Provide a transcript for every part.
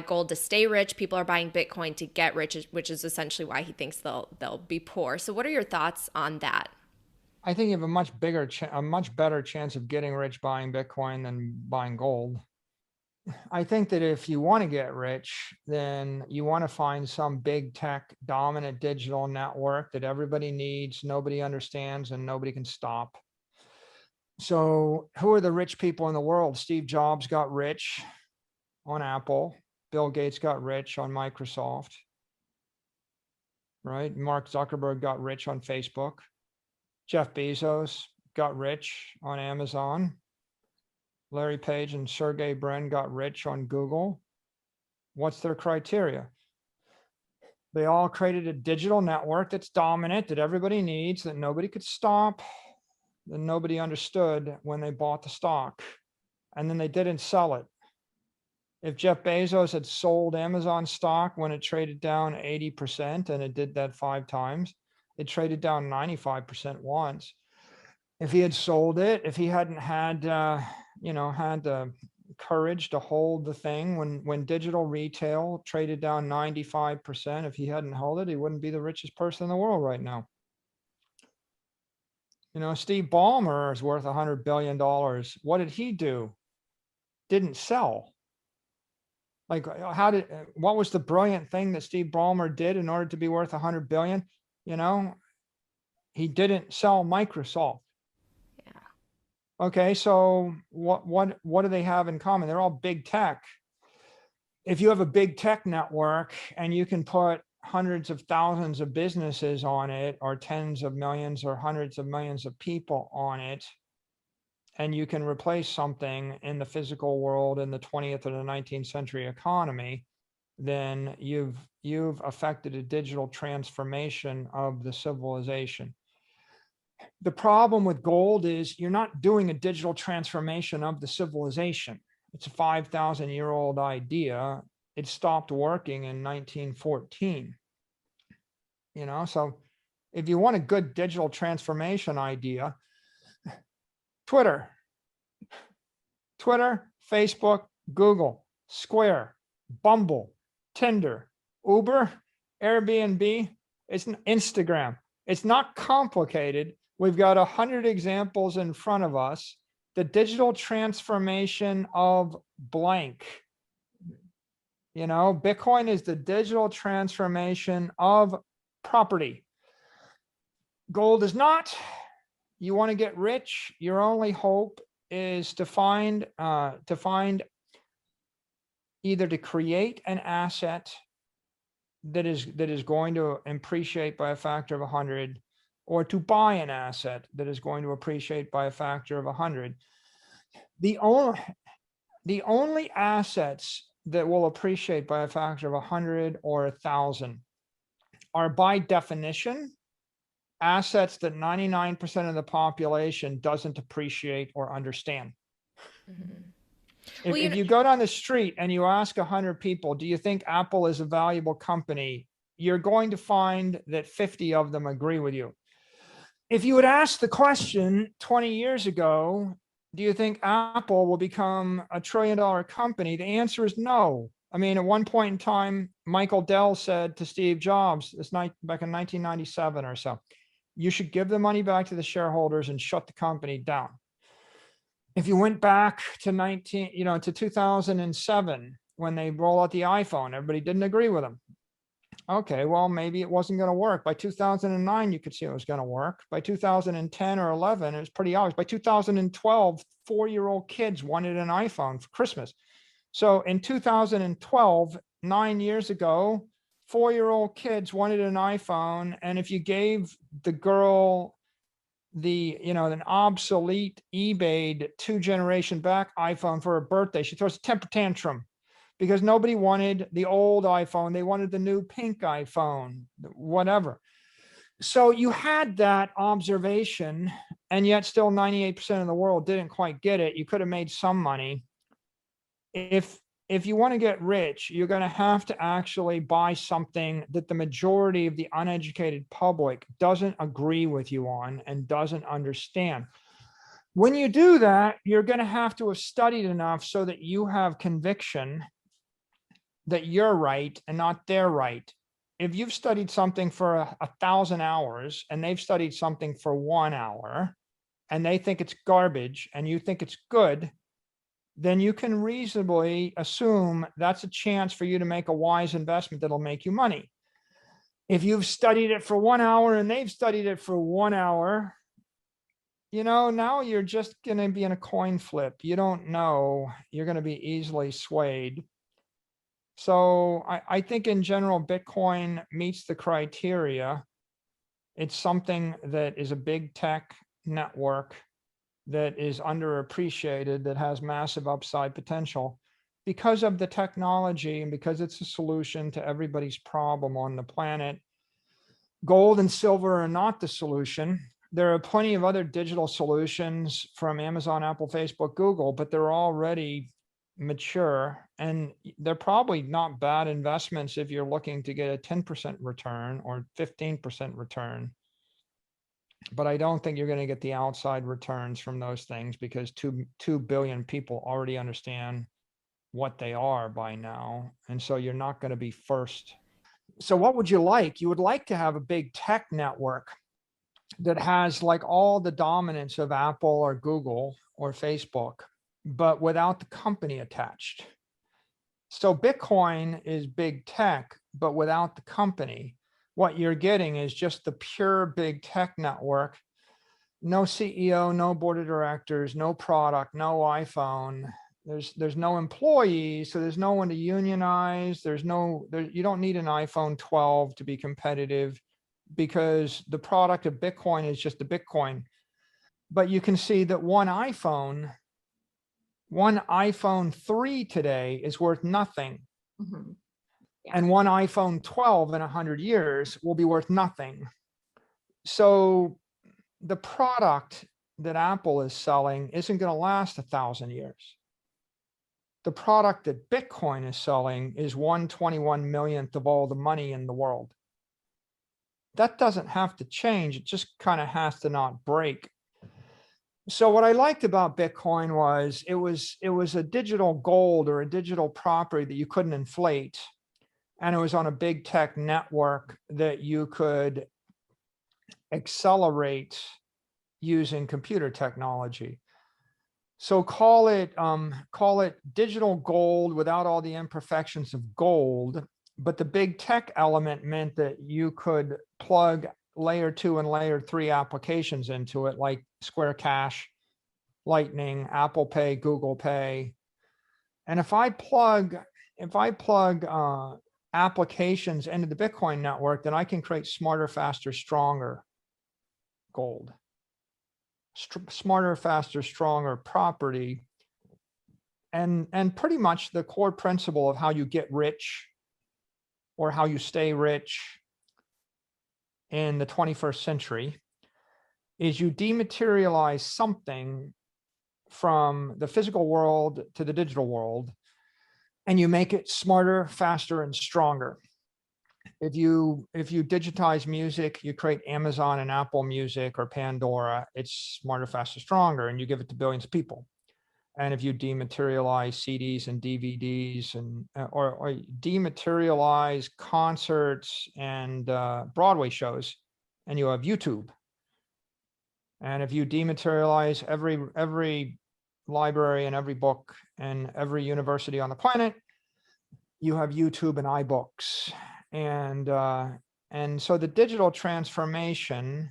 buy gold to stay rich. People are buying Bitcoin to get rich, which is essentially why he thinks they'll be poor. So what are your thoughts on that? I think you have a much better chance of getting rich buying Bitcoin than buying gold. I think that if you want to get rich, then you want to find some big tech dominant digital network that everybody needs, nobody understands, and nobody can stop. So who are the rich people in the world? Steve Jobs got rich on Apple. Bill Gates got rich on Microsoft, right? Mark Zuckerberg got rich on Facebook. Jeff Bezos got rich on Amazon. Larry Page and Sergey Brin got rich on Google. What's their criteria? They all created a digital network that's dominant, that everybody needs, that nobody could stop, that nobody understood when they bought the stock. And then they didn't sell it. If Jeff Bezos had sold Amazon stock when it traded down 80%, and it did that 5 times, it traded down 95% once. If he had sold it, if he hadn't had, had the courage to hold the thing when digital retail traded down 95%, if he hadn't held it, he wouldn't be the richest person in the world right now. Steve Ballmer is worth $100 billion. What did he do? Didn't sell. Like, what was the brilliant thing that Steve Ballmer did in order to be worth 100 billion? He didn't sell Microsoft. Yeah. Okay, so what do they have in common? They're all big tech. If you have a big tech network and you can put hundreds of thousands of businesses on it, or tens of millions or hundreds of millions of people on it, and you can replace something in the physical world in the 20th or the 19th century economy, then you've affected a digital transformation of the civilization. The problem with gold is you're not doing a digital transformation of the civilization. It's a 5,000-year-old idea. It stopped working in 1914. So if you want a good digital transformation idea, Twitter, Facebook, Google, Square, Bumble, Tinder, Uber, Airbnb, it's Instagram. It's not complicated. We've got 100 examples in front of us. The digital transformation of blank. Bitcoin is the digital transformation of property. Gold is not. You want to get rich, your only hope is to find either to create an asset that is going to appreciate by a factor of 100, or to buy an asset that is going to appreciate by a factor of 100. The only assets that will appreciate by a factor of 100 or 1,000 are, by definition, assets that 99% of the population doesn't appreciate or understand. Mm-hmm. If you go down the street and you ask 100 people, do you think Apple is a valuable company? You're going to find that 50 of them agree with you. If you would ask the question 20 years ago, do you think Apple will become a $1 trillion company? The answer is no. I mean, at one point in time, Michael Dell said to Steve Jobs, back in 1997 or so, you should give the money back to the shareholders and shut the company down. If you went back to 2007, when they roll out the iPhone, everybody didn't agree with them. Okay, well, maybe it wasn't going to work. By 2009, you could see it was going to work. By 2010 or 11, it was pretty obvious. By 2012, 4-year-old kids wanted an iPhone for Christmas. So in 2012, 9 years ago, 4-year-old kids wanted an iPhone. And if you gave the girl an obsolete eBayed 2-generation back iPhone for her birthday, she throws a temper tantrum because nobody wanted the old iPhone. They wanted the new pink iPhone, whatever. So you had that observation, and yet still 98% of the world didn't quite get it. You could have made some money. If you want to get rich, you're going to have to actually buy something that the majority of the uneducated public doesn't agree with you on and doesn't understand. When you do that, you're going to have to have studied enough so that you have conviction that you're right and not they're right. If you've studied something for 1,000 hours and they've studied something for 1 hour and they think it's garbage and you think it's good, then you can reasonably assume that's a chance for you to make a wise investment that'll make you money. If you've studied it for 1 hour and they've studied it for 1 hour, now you're just going to be in a coin flip. You don't know. You're going to be easily swayed. So I think in general, Bitcoin meets the criteria. It's something that is a big tech network that is underappreciated, that has massive upside potential because of the technology and because it's a solution to everybody's problem on the planet. Gold and silver are not the solution. There are plenty of other digital solutions from Amazon, Apple, Facebook, Google, but they're already mature and they're probably not bad investments if you're looking to get a 10% return or 15% return. But I don't think you're going to get the outside returns from those things because 2 billion people already understand what they are by now. And so you're not going to be first. So what would you like? You would like to have a big tech network that has like all the dominance of Apple or Google or Facebook, but without the company attached. So Bitcoin is big tech, but without the company. What you're getting is just the pure big tech network. No CEO, no board of directors, no product, no iPhone. There's no employees, so there's no one to unionize. You don't need an iPhone 12 to be competitive because the product of Bitcoin is just a Bitcoin. But you can see that one iPhone 3 today is worth nothing. Mm-hmm. Yeah. And one iPhone 12 in 100 years will be worth nothing. So the product that Apple is selling isn't going to last 1,000 years. The product that Bitcoin is selling is 1/21 millionth of all the money in the world. That doesn't have to change. It just kind of has to not break. So what I liked about Bitcoin was it was a digital gold or a digital property that you couldn't inflate. And it was on a big tech network that you could accelerate using computer technology. So call it digital gold without all the imperfections of gold. But the big tech element meant that you could plug layer 2 and layer 3 applications into it, like Square Cash, Lightning, Apple Pay, Google Pay. And if I plug applications into the Bitcoin network, then I can create smarter, faster, stronger gold. Smarter, faster, stronger property. And pretty much the core principle of how you get rich or how you stay rich in the 21st century is you dematerialize something from the physical world to the digital world, and you make it smarter, faster, and stronger. If you digitize music, you create Amazon and Apple Music or Pandora, it's smarter, faster, stronger, and you give it to billions of people. And if you dematerialize CDs and DVDs or dematerialize concerts and Broadway shows, and you have YouTube. And if you dematerialize every library and every book and every university on the planet, you have YouTube and iBooks. And so the digital transformation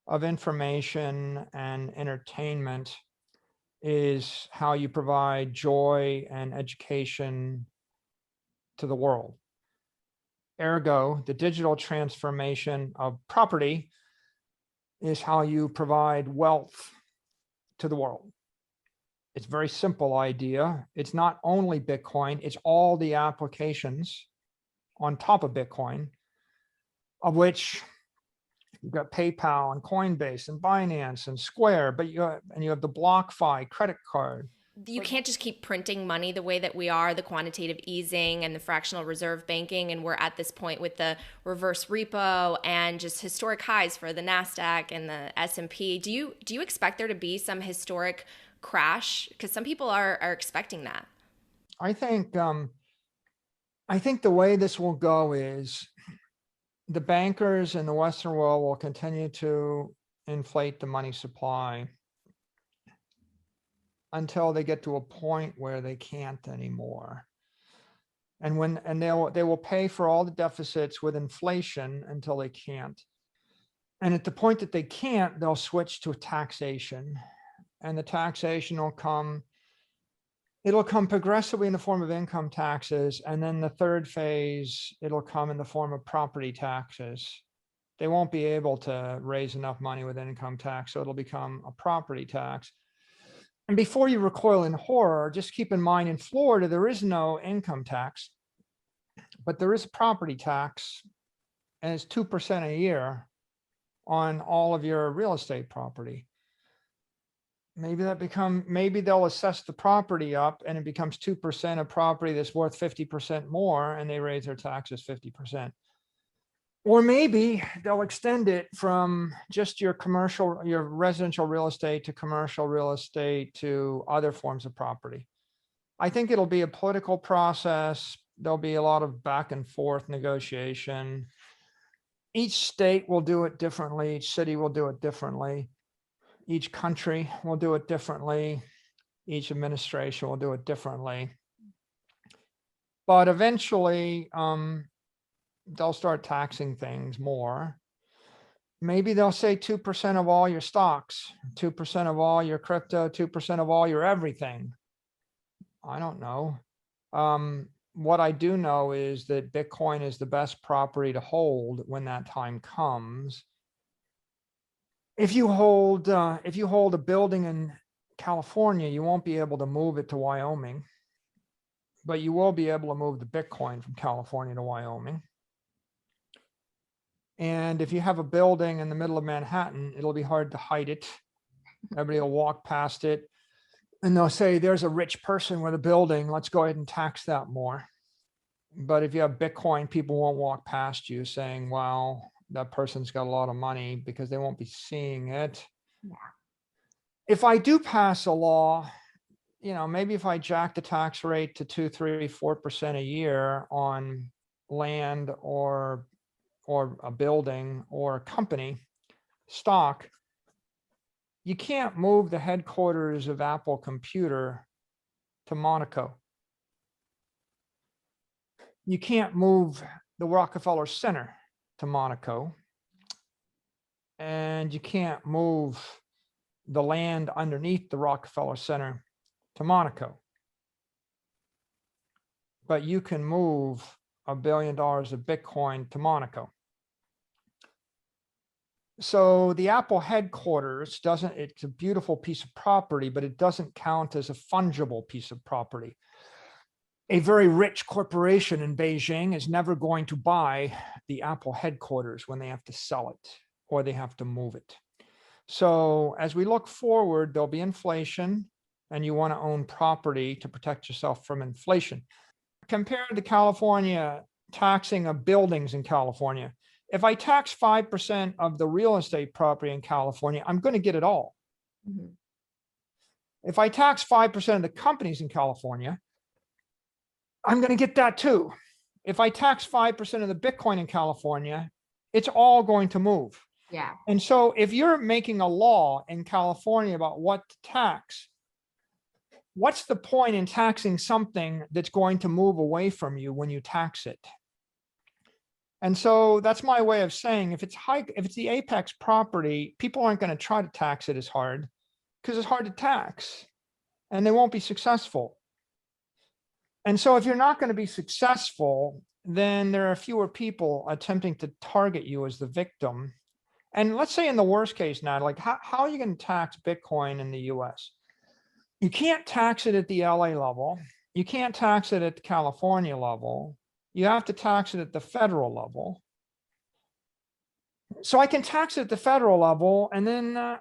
of information and entertainment is how you provide joy and education to the world. Ergo, the digital transformation of property is how you provide wealth to the world. It's a very simple idea. It's not only Bitcoin, it's all the applications on top of Bitcoin, of which you've got PayPal and Coinbase and Binance and Square, but you have the BlockFi credit card. You can't just keep printing money the way that we are, the quantitative easing and the fractional reserve banking. And we're at this point with the reverse repo and just historic highs for the NASDAQ and the S&P. Do you expect there to be some historic crash? Because some people are expecting that. I think I think the way this will go is the bankers in the Western world will continue to inflate the money supply until they get to a point where they can't anymore. And they will pay for all the deficits with inflation until they can't. And at the point that they can't, they'll switch to taxation. And the taxation will come, it'll come progressively in the form of income taxes. And then the third phase, it'll come in the form of property taxes. They won't be able to raise enough money with income tax, so it'll become a property tax. And before you recoil in horror, just keep in mind in Florida, there is no income tax, but there is a property tax, and it's 2% a year on all of your real estate property. Maybe they'll assess the property up and it becomes 2% of property that's worth 50% more, and they raise their taxes 50%. Or maybe they'll extend it from just your residential real estate to commercial real estate to other forms of property. I think it'll be a political process. There'll be a lot of back and forth negotiation. Each state will do it differently. Each city will do it differently. Each country will do it differently. Each administration will do it differently. But eventually, they'll start taxing things more. Maybe they'll say 2% of all your stocks, 2% of all your crypto, 2% of all your everything. I don't know. What I do know is that Bitcoin is the best property to hold when that time comes. If you hold a building in California, you won't be able to move it to Wyoming, but you will be able to move the Bitcoin from California to Wyoming. And if you have a building in the middle of Manhattan, it'll be hard to hide it. Everybody will walk past it and they'll say, there's a rich person with a building, let's go ahead and tax that more. But if you have Bitcoin, people won't walk past you saying, wow, that person's got a lot of money, because they won't be seeing it. Yeah. If I do pass a law, maybe if I jack the tax rate to 2, 3, 4% a year on land or a building or a company stock, you can't move the headquarters of Apple Computer to Monaco. You can't move the Rockefeller Center to Monaco. And you can't move the land underneath the Rockefeller Center to Monaco. But you can move $1 billion of Bitcoin to Monaco. So the Apple headquarters it's a beautiful piece of property, but it doesn't count as a fungible piece of property. A very rich corporation in Beijing is never going to buy the Apple headquarters when they have to sell it or they have to move it. So as we look forward, there'll be inflation, and you want to own property to protect yourself from inflation. Compared to California taxing of buildings in California, if I tax 5% of the real estate property in California, I'm going to get it all. Mm-hmm. If I tax 5% of the companies in California, I'm going to get that too. If I tax 5% of the Bitcoin in California, it's all going to move. Yeah. And so if you're making a law in California about what to tax, what's the point in taxing something that's going to move away from you when you tax it? And so that's my way of saying, if it's the apex property, people aren't going to try to tax it as hard because it's hard to tax and they won't be successful. And so if you're not going to be successful, then there are fewer people attempting to target you as the victim. And let's say in the worst case now, like how are you going to tax Bitcoin in the US? You can't tax it at the LA level. You can't tax it at the California level. You have to tax it at the federal level. So I can tax it at the federal level, and then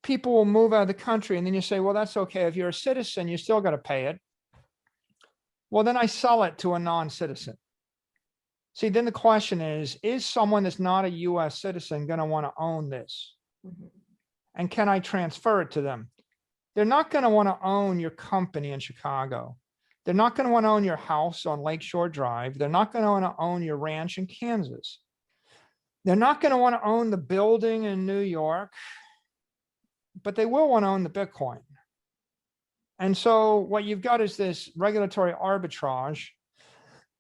people will move out of the country. And then you say, well, that's okay. If you're a citizen, you still got to pay it. Well, then I sell it to a non-citizen. See, then the question is someone that's not a US citizen going to want to own this? Mm-hmm. And can I transfer it to them? They're not going to want to own your company in Chicago. They're not going to want to own your house on Lakeshore Drive. They're not going to want to own your ranch in Kansas. They're not going to want to own the building in New York, but they will want to own the Bitcoin. And so what you've got is this regulatory arbitrage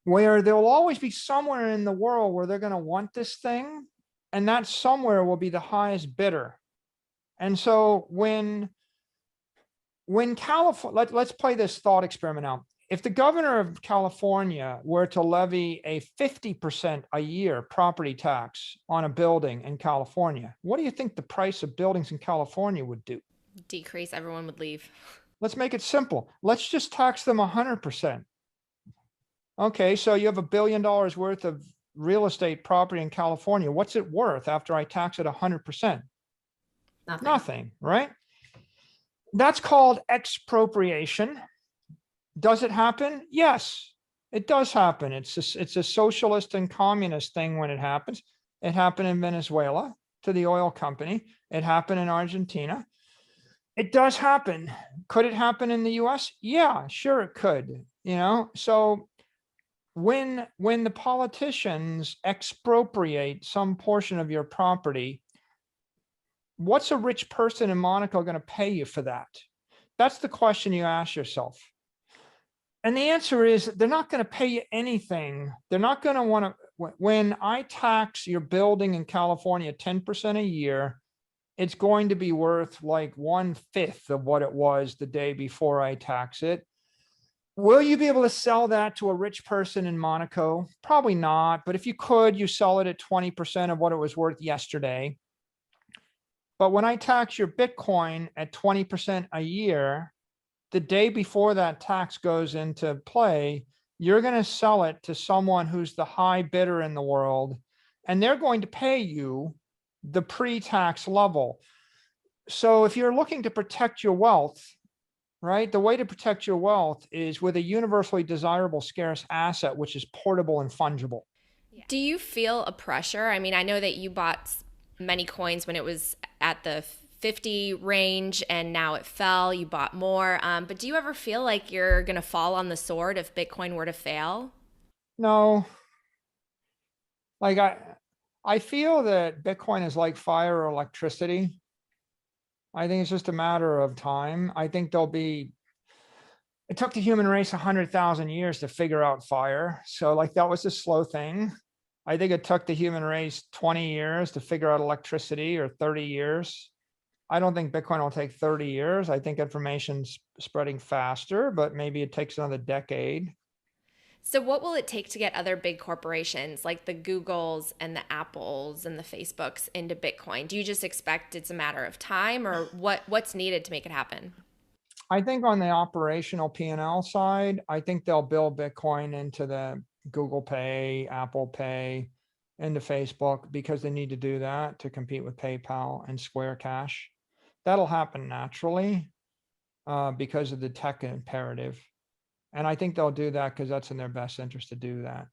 where there will always be somewhere in the world where they're going to want this thing, and that somewhere will be the highest bidder. And so when California, let's play this thought experiment out. If the governor of California were to levy a 50% a year property tax on a building in California, what do you think the price of buildings in California would do? Decrease, everyone would leave. Let's make it simple. Let's just tax them 100%. Okay, so you have $1 billion worth of real estate property in California. What's it worth after I tax it 100%? Nothing, right? That's called expropriation. Does it happen? Yes, it does happen. It's a socialist and communist thing when it happens. It happened in Venezuela to the oil company. It happened in Argentina. It does happen. Could it happen in the US? Yeah, sure it could. So when the politicians expropriate some portion of your property, what's a rich person in Monaco going to pay you for that? That's the question you ask yourself. And the answer is they're not going to pay you anything. They're not going to want to. When I tax your building in California 10% a year, it's going to be worth like 1/5 of what it was the day before I tax it. Will you be able to sell that to a rich person in Monaco? Probably not. But if you could, you sell it at 20% of what it was worth yesterday. But when I tax your Bitcoin at 20% a year, the day before that tax goes into play, you're going to sell it to someone who's the high bidder in the world, and they're going to pay you the pre-tax level. So if you're looking to protect your wealth, right, the way to protect your wealth is with a universally desirable scarce asset, which is portable and fungible. Do you feel a pressure? I mean, I know that you bought many coins when it was at the 50 range and now it fell. You bought more. But do you ever feel like you're going to fall on the sword if Bitcoin were to fail? No. Like I feel that Bitcoin is like fire or electricity. I think it's just a matter of time. I think it took the human race 100,000 years to figure out fire. So like that was a slow thing. I think it took the human race 20 years to figure out electricity, or 30 years. I don't think Bitcoin will take 30 years. I think information's spreading faster, but maybe it takes another decade. So what will it take to get other big corporations like the Googles and the Apples and the Facebooks into Bitcoin? Do you just expect it's a matter of time, or what's needed to make it happen? I think on the operational P&L side, I think they'll build Bitcoin into the Google Pay, Apple Pay, into Facebook, because they need to do that to compete with PayPal and Square Cash. That'll happen naturally because of the tech imperative. And I think they'll do that because that's in their best interest to do that.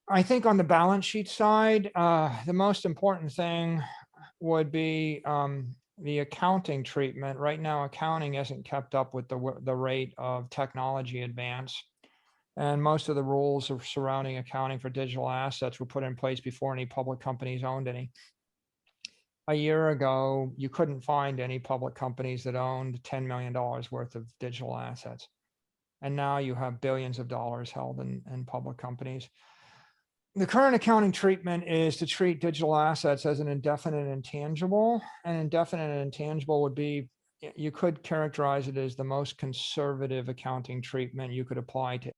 I think on the balance sheet side, the most important thing would be the accounting treatment. Right now, accounting isn't kept up with the rate of technology advance. And most of the rules surrounding accounting for digital assets were put in place before any public companies owned any. A year ago, you couldn't find any public companies that owned $10 million worth of digital assets. And now you have billions of dollars held in public companies. The current accounting treatment is to treat digital assets as an indefinite intangible. An indefinite intangible would be, you could characterize it as the most conservative accounting treatment you could apply to